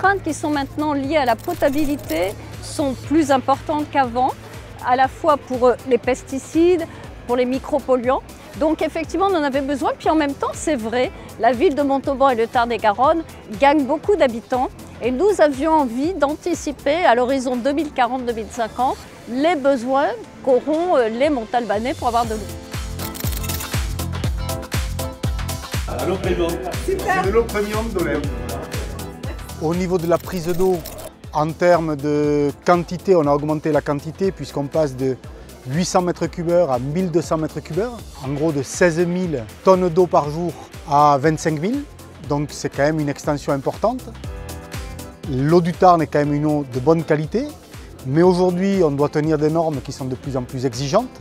contraintes qui sont maintenant liées à la potabilité sont plus importantes qu'avant, à la fois pour les pesticides, pour les micropolluants. Donc effectivement, on en avait besoin. Puis en même temps, c'est vrai, la ville de Montauban et le Tarn-et-Garonne gagnent beaucoup d'habitants. Et nous avions envie d'anticiper à l'horizon 2040-2050 les besoins qu'auront les Montalbanais pour avoir de l'eau. L'eau premium. C'est de l'eau premium d'Olève. Au niveau de la prise d'eau, en termes de quantité, on a augmenté la quantité puisqu'on passe de 800 m3 à 1200 m3, en gros de 16 000 tonnes d'eau par jour à 25 000, donc c'est quand même une extension importante. L'eau du Tarn est quand même une eau de bonne qualité, mais aujourd'hui on doit tenir des normes qui sont de plus en plus exigeantes,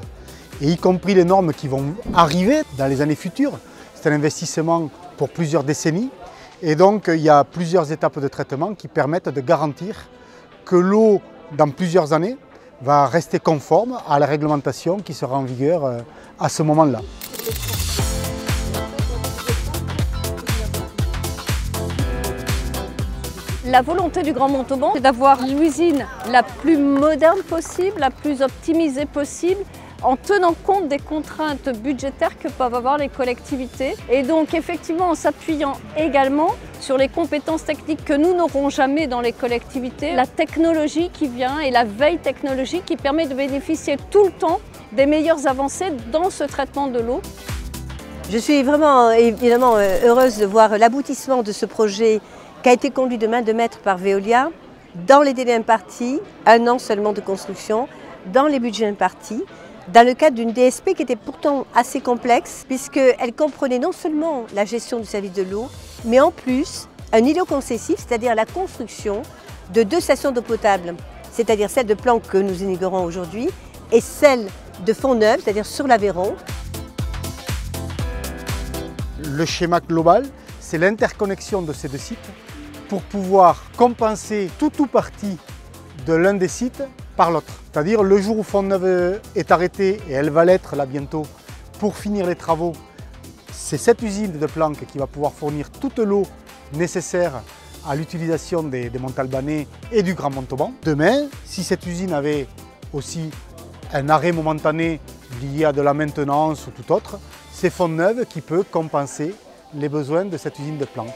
et y compris les normes qui vont arriver dans les années futures. C'est un investissement pour plusieurs décennies, et donc il y a plusieurs étapes de traitement qui permettent de garantir que l'eau, dans plusieurs années, va rester conforme à la réglementation qui sera en vigueur à ce moment-là. La volonté du Grand Montauban, c'est d'avoir l'usine la plus moderne possible, la plus optimisée possible, en tenant compte des contraintes budgétaires que peuvent avoir les collectivités. Et donc effectivement en s'appuyant également sur les compétences techniques que nous n'aurons jamais dans les collectivités, la technologie qui vient et la veille technologique qui permet de bénéficier tout le temps des meilleures avancées dans ce traitement de l'eau. Je suis vraiment évidemment heureuse de voir l'aboutissement de ce projet qui a été conduit de main de maître par Veolia dans les délais impartis, 1 an seulement de construction, dans les budgets impartis, dans le cadre d'une DSP qui était pourtant assez complexe puisqu'elle comprenait non seulement la gestion du service de l'eau, mais en plus un îlot concessif, c'est-à-dire la construction de 2 stations d'eau potable, c'est-à-dire celle de Planck que nous inaugurons aujourd'hui et celle de Fontneuve, c'est-à-dire sur l'Aveyron. Le schéma global, c'est l'interconnexion de ces 2 sites pour pouvoir compenser tout ou partie de l'un des sites par l'autre. C'est-à-dire le jour où Fontneuve est arrêtée, et elle va l'être là bientôt, pour finir les travaux, c'est cette usine de Planck qui va pouvoir fournir toute l'eau nécessaire à l'utilisation des Montalbanais et du Grand Montauban. Demain, si cette usine avait aussi un arrêt momentané lié à de la maintenance ou tout autre, c'est Fontneuve qui peut compenser les besoins de cette usine de Planck.